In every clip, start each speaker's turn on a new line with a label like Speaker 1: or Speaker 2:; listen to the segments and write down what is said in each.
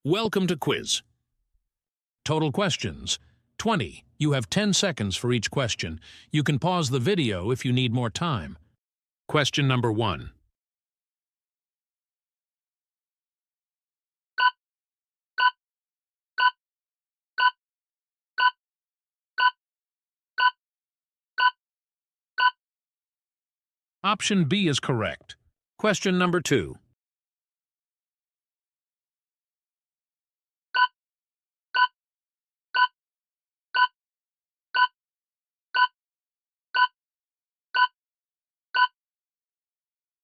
Speaker 1: Welcome to quiz. Total questions, 20. You have 10 seconds for each question. You can pause the video if you need more time. Question number 1. Option B is correct. Question number 2.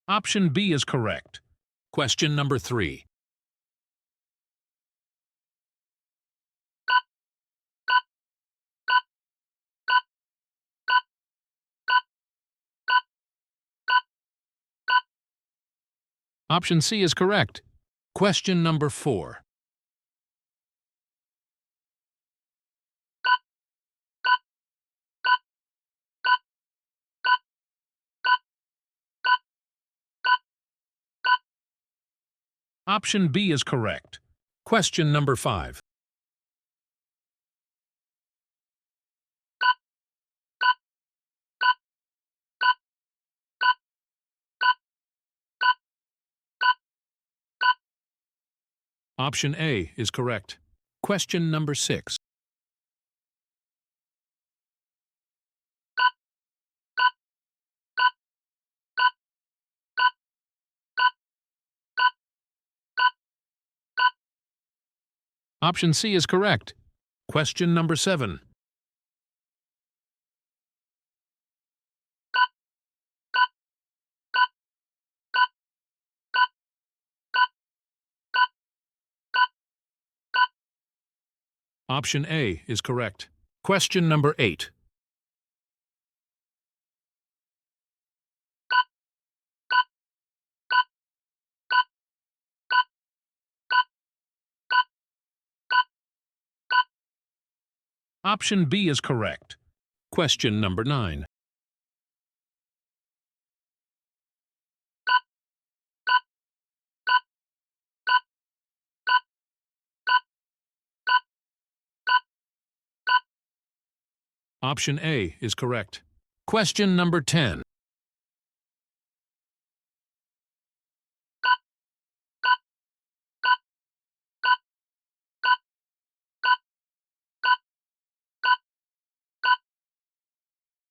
Speaker 1: Option B is correct. Question number 3. Option C is correct. Question number 4. Option B is correct. Question number 5. Option A is correct. Question number 6. Option C is correct. Question number 7. Option A is correct. Question number 8. Option B is correct. Question number 9. Option A is correct. Question number 10.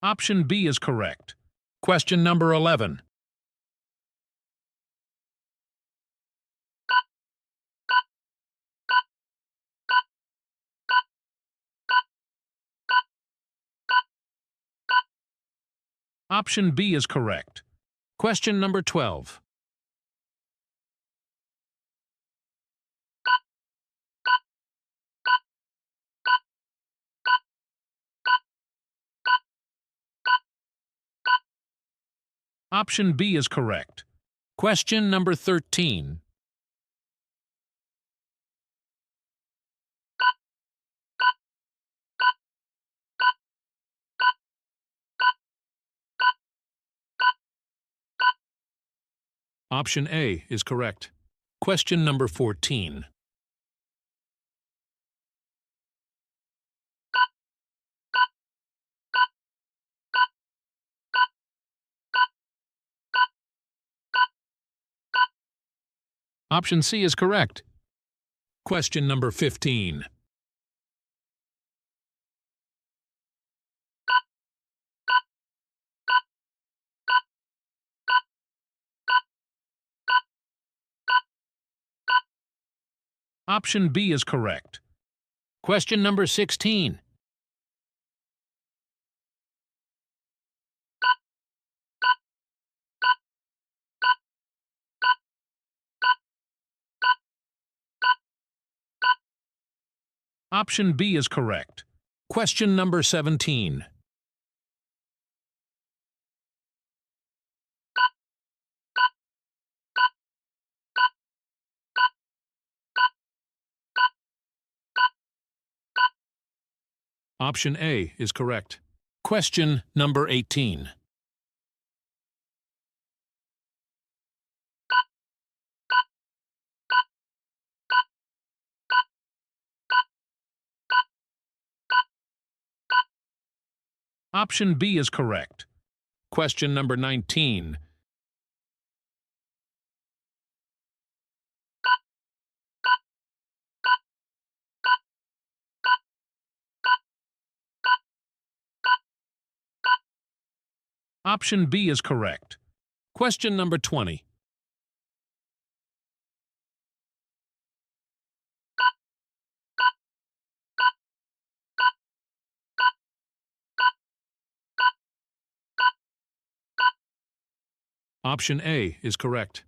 Speaker 1: Option B is correct. Question number 11. Option B is correct. Question number 12. Option B is correct. Question number 13. Option A is correct. Question number 14. Option C is correct. Question number 15. Option B is correct. Question number 16. Option B is correct. Question number 17. Option A is correct. Question number 18. Option B is correct. Question number 19. Option B is correct. Question number 20. Option A is correct.